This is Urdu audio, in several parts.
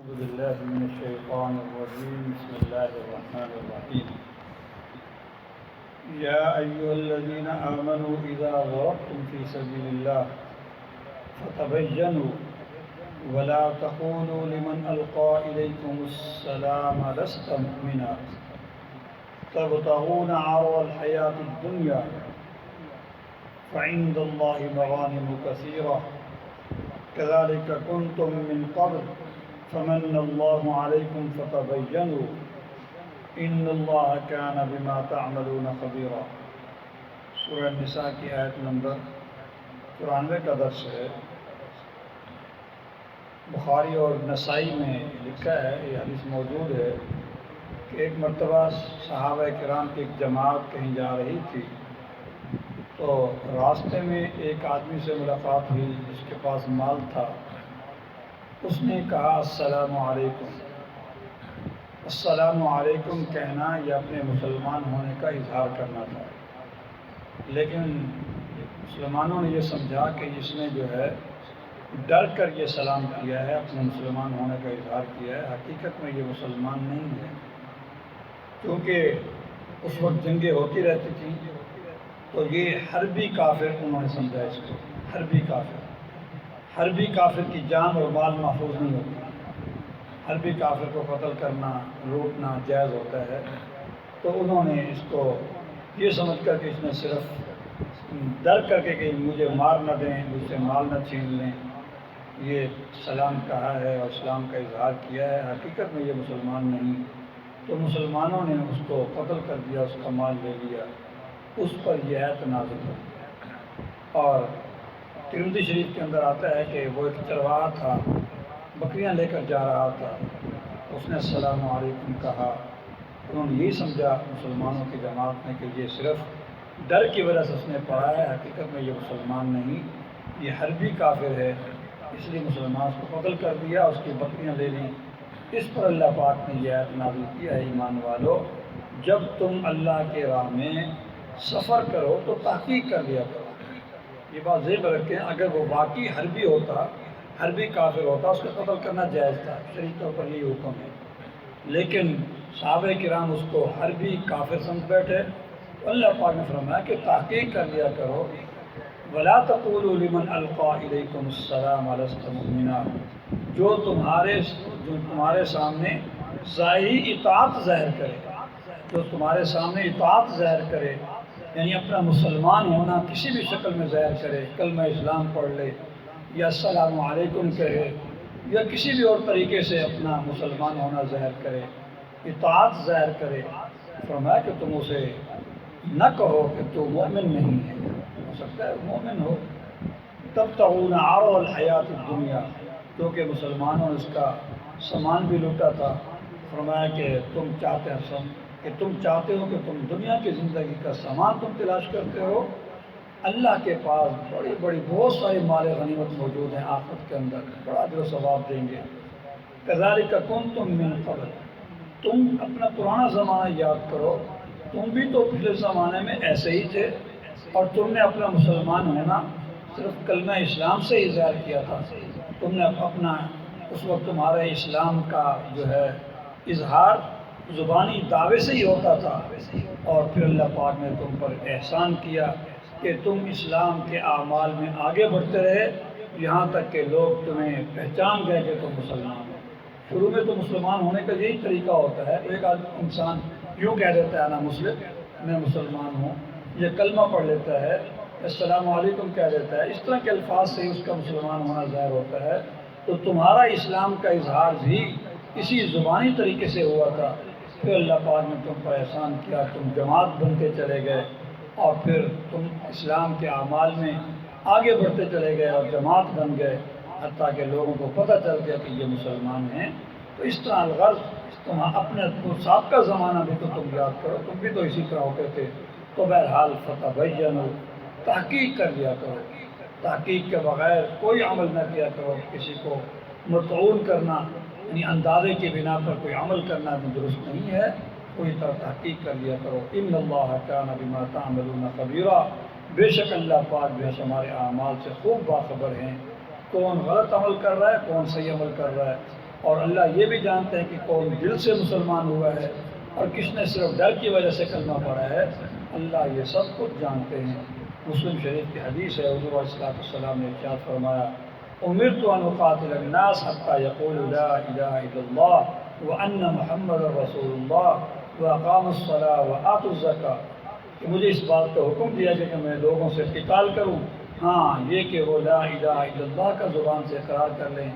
أعوذ بالله من الشيطان الرجيم. بسم الله الرحمن الرحيم. يا أيها الذين آمنوا إذا ضربتم في سبيل الله فتبينوا ولا تقولوا لمن ألقى إليكم السلام لست مؤمنا تبتغون عرض الحياة الدنيا فعند الله مغانم كثيرة كذلك كنتم من قبل فمن الله عليكم فتبينوا ان اللہ کان بما تعملون خبیرا. سورہ النساء کی آیت نمبر 94 کا درس ہے. بخاری اور نسائی میں لکھا ہے، یہ حدیث موجود ہے کہ ایک مرتبہ صحابہ کرام کی ایک جماعت کہیں جا رہی تھی تو راستے میں ایک آدمی سے ملاقات ہوئی جس کے پاس مال تھا. اس نے کہا السلام علیکم. السلام علیکم کہنا یہ اپنے مسلمان ہونے کا اظہار کرنا تھا، لیکن مسلمانوں نے یہ سمجھا کہ اس نے جو ہے ڈر کر یہ سلام کیا ہے، اپنے مسلمان ہونے کا اظہار کیا ہے. حقیقت میں یہ مسلمان نہیں ہے، کیونکہ اس وقت جنگیں ہوتی رہتی تھیں تو یہ حربی کافر انہوں نے سمجھا اس کو. حربی کافر کی جان اور مال محفوظ نہیں ہوتی. حربی کافر کو قتل کرنا، لوٹنا جائز ہوتا ہے. تو انہوں نے اس کو یہ سمجھ کر کہ اس نے صرف ڈر کر کے کہ مجھے مار نہ دیں، مجھ سے مال نہ چھین لیں، یہ سلام کہا ہے اور اسلام کا اظہار کیا ہے. حقیقت میں یہ مسلمان نہیں. تو مسلمانوں نے اس کو قتل کر دیا، اس کا مال لے لیا. اس پر یہ آیت نازل ہوئی. اور ترمذی شریف کے اندر آتا ہے کہ وہ ایک چرواہا تھا، بکریاں لے کر جا رہا تھا. اس نے السلام علیکم کہا. انہوں نے یہی سمجھا مسلمانوں کی جماعت نے کہ یہ صرف ڈر کی وجہ سے اس نے پڑھا ہے. حقیقت میں یہ مسلمان نہیں، یہ حربی کافر ہے. اس لیے مسلمان اس کو قتل کر دیا، اس کی بکریاں لے لیں. اس پر اللہ پاک نے یہ آیت نازل کیا ہے، ایمان والو جب تم اللہ کے راہ میں سفر کرو تو تحقیق کر لیا کرو. یہ بات ذہن رکھیں، اگر وہ واقعی حربی ہوتا، حربی کافر ہوتا، اس کو قتل کرنا جائز تھا، شریعت طور پر یہ حکم ہے. لیکن صحابہ کرام اس کو حربی کافر سمجھ بیٹھے. اللہ پاک نے فرمایا کہ تحقیق کر لیا کرو. وَلَا تَقُولُوا لِمَنْ أَلْقَى إِلَيْكُمُ السَّلَامَ لَسْتَ مُؤْمِنًا، جو تمہارے سامنے ظاہری اطاعت ظاہر کرے، جو تمہارے سامنے اطاعت ظاہر کرے، یعنی اپنا مسلمان ہونا کسی بھی شکل میں ظاہر کرے، کلمہ اسلام پڑھ لے یا السلام علیکم کہے یا کسی بھی اور طریقے سے اپنا مسلمان ہونا ظاہر کرے، اطاعت ظاہر کرے. فرمایا کہ تم اسے نہ کہو کہ تو مومن نہیں ہے. ہو سکتا ہے مومن ہو. تبتغون عرض الحیات الدنیا، کیونکہ مسلمانوں نے اس کا سامان بھی لوٹا تھا. فرمایا کہ تم چاہتے ہو کہ تم دنیا کی زندگی کا سامان تم تلاش کرتے ہو. اللہ کے پاس بڑی بہت ساری مال غنیمت موجود ہیں آخرت کے اندر، بڑا اجر و ثواب دیں گے. کذالک کنتم من قبل، تم اپنا پرانا زمانہ یاد کرو، تم بھی تو پچھلے زمانے میں ایسے ہی تھے اور تم نے اپنا مسلمان ہونا صرف کلمہ اسلام سے ہی ظاہر کیا تھا. تم نے اپنا اس وقت تمہارے اسلام کا جو ہے اظہار زبانی دعوے سے ہی ہوتا تھا، اور پھر اللہ پاک نے تم پر احسان کیا کہ تم اسلام کے اعمال میں آگے بڑھتے رہے، یہاں تک کہ لوگ تمہیں پہچان گئے کہ تم مسلمان ہو. شروع میں تو مسلمان ہونے کا یہی طریقہ ہوتا ہے. ایک انسان یوں کہہ دیتا ہے نا مسلم، میں مسلمان ہوں، یہ کلمہ پڑھ لیتا ہے، السلام علیکم کہہ دیتا ہے، اس طرح کے الفاظ سے ہی اس کا مسلمان ہونا ظاہر ہوتا ہے. تو تمہارا اسلام کا اظہار بھی اسی زبانی طریقے سے ہوا تھا. پھر اللہ پاک نے تم پر احسان کیا، تم جماعت بنتے چلے گئے اور پھر تم اسلام کے اعمال میں آگے بڑھتے چلے گئے اور جماعت بن گئے، حتیٰ کہ لوگوں کو پتہ چل گیا کہ یہ مسلمان ہیں. تو اس طرح الغرض تم اپنے سابقہ زمانہ بھی تو تم یاد کرو، تم بھی تو اسی طرح ہوتے تھے. تو بہرحال فتبینوا، تحقیق کر لیا کرو. تحقیق کے بغیر کوئی عمل نہ کیا کرو. کسی کو مطعون کرنا یعنی اندازے کی بنا پر کوئی عمل کرنا بھی درست نہیں ہے. کوئی طرح تحقیق کر لیا کرو. ان اللہ کان بما تعملون خبیرا، بے شک اللہ پاک جو ہے ہمارے اعمال سے خوب باخبر ہیں. کون غلط عمل کر رہا ہے، کون صحیح عمل کر رہا ہے. اور اللہ یہ بھی جانتے ہیں کہ کون دل سے مسلمان ہوا ہے اور کس نے صرف ڈر کی وجہ سے کلمہ پڑھا ہے، اللہ یہ سب کچھ جانتے ہیں۔ مسلم شریف کی حدیث ہے، حضور علیہ السلام نے ارشاد فرمایا، امرت ان اقاتل الناس حتى يقولوا لا الہ الا اللہ وان محمد رسول اللہ واقاموا الصلاۃ وآتوا الزکاۃ، کہ مجھے اس بات کا حکم دیا کہ میں لوگوں سے قتال کروں، ہاں یہ کہ وہ لا الہ الا اللہ کا زبان سے اقرار کر لیں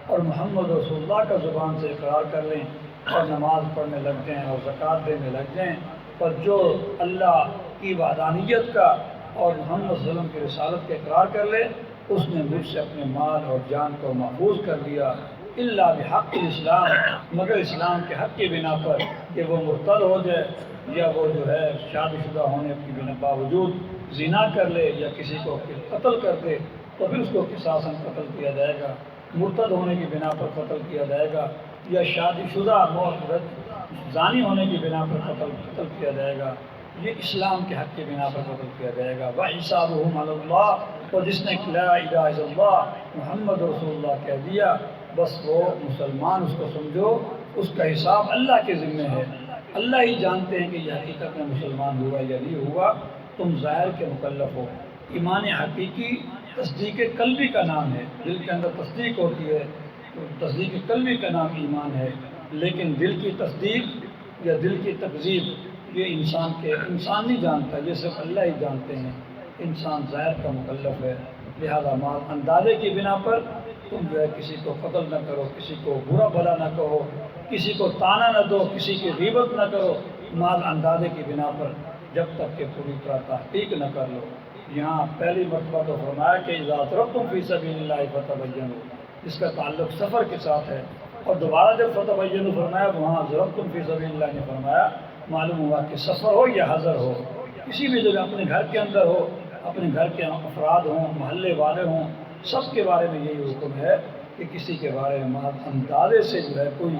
اور محمد رسول اللہ کا زبان سے اقرار کر لیں اور نماز پڑھنے لگ جائیں اور زکوٰۃ دینے لگ جائیں۔ پر جو اللہ کی وحدانیت کا اور محمد صلی اللہ علیہ وسلم کی رسالت کا اقرار کر لے، اس نے مجھ سے اپنے مال اور جان کو محفوظ کر دیا، الا بحق الاسلام، مگر اسلام کے حق کی بنا پر کہ وہ مرتد ہو جائے یا وہ جو ہے شادی شدہ ہونے کی بنا باوجود زنا کر لے یا کسی کو قتل کر دے تو پھر اس کو قصاصاً قتل کیا جائے گا، مرتد ہونے کی بنا پر قتل کیا جائے گا، یا شادی شدہ زانی ہونے کی بنا پر قتل کیا جائے گا، یہ اسلام کے حق کی بنا پر قتل کیا جائے گا۔ وَحِسَابُهُمْ عَلَى اللَّهِ، اور جس نے لا الہ الا اللہ محمد رسول اللہ کہہ دیا، بس وہ مسلمان، اس کو سمجھو اس کا حساب اللہ کے ذمہ ہے، اللہ ہی جانتے ہیں کہ یہ حقیقت میں مسلمان ہوا یا نہیں ہوا، تم ظاہر کے مکلف ہو۔ ایمان حقیقی تصدیق قلبی کا نام ہے، دل کے اندر تصدیق ہوتی ہے، تصدیق قلبی کا نام ایمان ہے، لیکن دل کی تصدیق یا دل کی تکذیب یہ انسان نہیں جانتا، یہ صرف اللہ ہی جانتے ہیں۔ انسان ظاہر کا مکلف ہے، لہذا مال اندازے کی بنا پر تم جو ہے کسی کو قتل نہ کرو، کسی کو برا بھلا نہ کہو، کسی کو طعنہ نہ دو، کسی کی غیبت نہ کرو، مال اندازے کی بنا پر، جب تک کہ پوری طرح تحقیق نہ کر لو۔ یہاں پہلی مرتبہ تو فرمایا کہ اذا ضربتم فی سبیل اللہ فتبینوا، جس کا تعلق سفر کے ساتھ ہے، اور دوبارہ جب فتبینوا فرمایا وہاں ضربتم فی سبیل اللہ نے فرمایا، معلوم ہوا کہ سفر ہو یا حضر ہو، کسی بھی جگہ اپنے گھر کے اندر ہو، اپنے گھر کے افراد ہوں، محلے والے ہوں، سب کے بارے میں یہی حکم ہے کہ کسی کے بارے میں مال اندازے سے جو ہے کوئی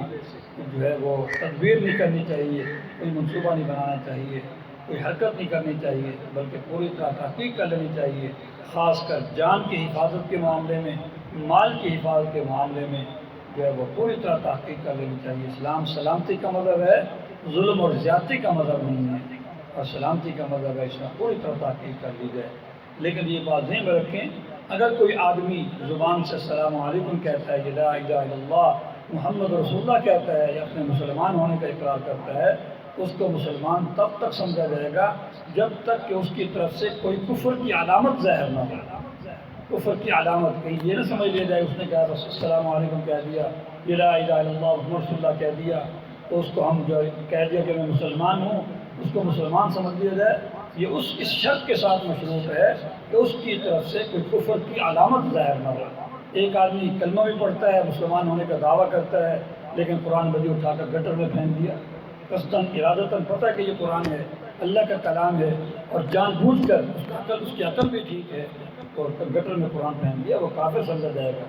جو ہے وہ تدبیر نہیں کرنی چاہیے، کوئی منصوبہ نہیں بنانا چاہیے، کوئی حرکت نہیں کرنی چاہیے، بلکہ پوری طرح تحقیق کر لینی چاہیے، خاص کر جان کی حفاظت کے معاملے میں، مال کی حفاظت کے معاملے میں جو ہے وہ پوری طرح تحقیق کر لینی چاہیے۔ اسلام سلامتی کا مذہب ہے، ظلم اور زیادتی کا مذہب نہیں ہے، اور سلامتی کا مذہب ہے، اس میں پوری طرح تحقیق کر لی جائے۔ لیکن یہ بات ذہن میں رکھیں، اگر کوئی آدمی زبان سے السلام علیکم کہتا ہے، یا لا الہ الا اللہ محمد رسول اللہ کہتا ہے، یا اپنے مسلمان ہونے کا اقرار کرتا ہے، اس کو مسلمان تب تک سمجھا جائے گا جب تک کہ اس کی طرف سے کوئی کفر کی علامت ظاہر نہ ہو۔ کفر کی علامت کہیں یہ نہ سمجھ لیا جائے اس نے کہا بس السلام علیکم کہہ دیا، یا لا الہ الا اللہ محمد رسول اللہ کہہ دیا تو اس کو ہم جو کہہ دیا کہ میں مسلمان ہوں، اس کو مسلمان سمجھ لیا جائے، یہ اس شرط کے ساتھ مشروط ہے کہ اس کی طرف سے کوئی کفر کی علامت ظاہر نہ ہو۔ ایک آدمی کلمہ بھی پڑھتا ہے، مسلمان ہونے کا دعویٰ کرتا ہے، لیکن قرآن مجید اٹھا کر گٹر میں پھینک دیا، قصداً ارادتاً پتہ کہ یہ قرآن ہے، اللہ کا کلام ہے، اور جان بوجھ کر اس کی عقل بھی ٹھیک ہے اور گٹر میں قرآن پھینک دیا، وہ کافر سمجھا جائے گا۔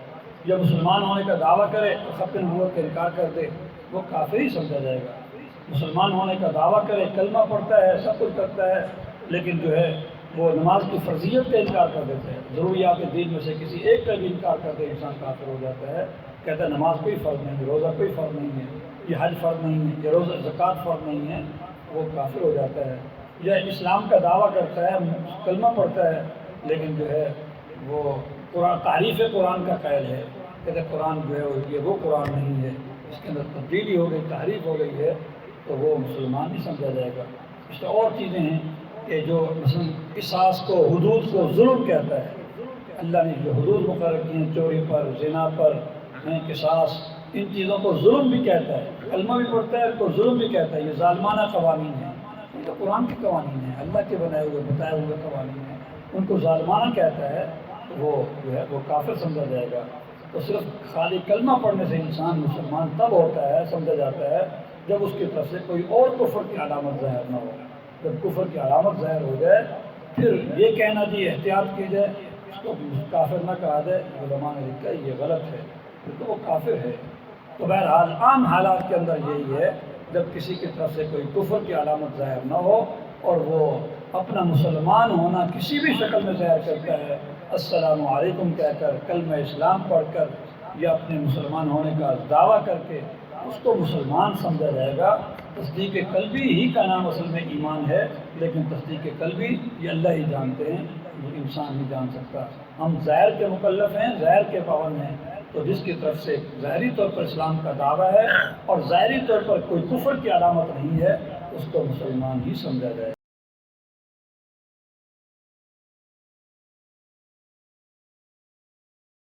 جب مسلمان ہونے کا دعویٰ کرے اور ختم نبوت کا انکار کر دے، وہ کافر ہی سمجھا جائے گا۔ مسلمان ہونے کا دعویٰ کرے، کلمہ پڑھتا ہے، سب کچھ کرتا ہے، لیکن جو ہے وہ نماز کی فرضیت کا انکار کر دیتا ہے، ضروریات دین میں سے کسی ایک کا بھی انکار کر دے، انسان کافر ہو جاتا ہے۔ کہتا ہے نماز کوئی فرض نہیں ہے، روزہ کوئی فرض نہیں ہے، یہ حج فرض نہیں ہے، یہ روزہ زکوٰۃ فرض نہیں ہے، وہ کافر ہو جاتا ہے۔ یا اسلام کا دعویٰ کرتا ہے، کلمہ پڑھتا ہے، لیکن جو ہے وہ قرآن تعریف قرآن کا قائل ہے، کہتے ہیں قرآن جو ہے یہ وہ قرآن نہیں ہے، اس کے اندر تبدیلی ہو گئی، تحریف ہو گئی ہے، تو وہ مسلمان نہیں سمجھا جائے گا۔ اس سے اور چیزیں ہیں کہ جو مثلا قصاص کو، حدود کو ظلم کہتا ہے، اللہ نے جو حدود مقرر کی ہیں، چوری پر، زنا پر، قصاص، ان چیزوں کو ظلم بھی کہتا ہے، کلمہ بھی پڑھتا ہے تو ظلم بھی کہتا ہے، یہ ظالمانہ قوانین ہیں، یہ تو قرآن کے قوانین ہیں، اللہ کے بنائے ہوئے بتائے ہوئے قوانین ہیں، ان کو ظالمانہ کہتا ہے تو وہ جو ہے وہ کافر سمجھا جائے گا۔ تو صرف خالی کلمہ پڑھنے سے انسان مسلمان تب ہوتا ہے، سمجھا جاتا ہے، جب اس کی طرف سے کوئی اور کفر کی علامت ظاہر نہ ہو۔ جب کفر کی علامت ظاہر ہو جائے پھر یہ کہنا جی احتیاط کی جائے، اس کو کافر نہ کہا جائے، علماء نے لکھا ہے یہ غلط ہے، کیونکہ وہ کافر ہے۔ تو بہرحال عام حالات کے اندر یہی ہے، جب کسی کی طرف سے کوئی کفر کی علامت ظاہر نہ ہو اور وہ اپنا مسلمان ہونا کسی بھی شکل میں ظاہر کرتا ہے، السلام علیکم کہہ کر، کلمہ اسلام پڑھ کر، یا اپنے مسلمان ہونے کا دعویٰ کر کے اس کو مسلمان سمجھا جائے گا۔ تصدیق قلبی ہی کا نام اصل میں ایمان ہے، لیکن تصدیق قلبی یہ اللہ ہی جانتے ہیں، یہ انسان نہیں جان سکتا۔ ہم ظاہر کے مکلف ہیں، ظاہر کے پابند ہیں، تو جس کی طرف سے ظاہری طور پر اسلام کا دعویٰ ہے اور ظاہری طور پر کوئی کفر کی علامت نہیں ہے، اس کو مسلمان ہی سمجھا جائے۔